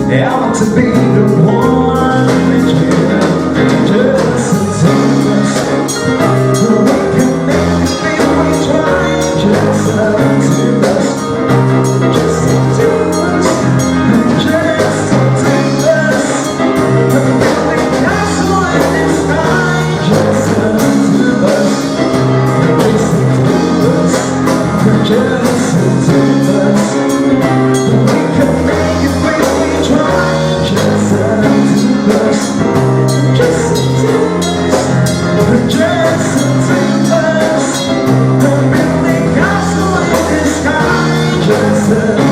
I want to be the one that you just to us. We can make it feel we try just to us. Just to us. Just to us. The building castle in the sky. Just to us. Just to us. Just to us. We can make it feel we try. Just to us, just to us, just to us. The building castle in the sky. Just to us.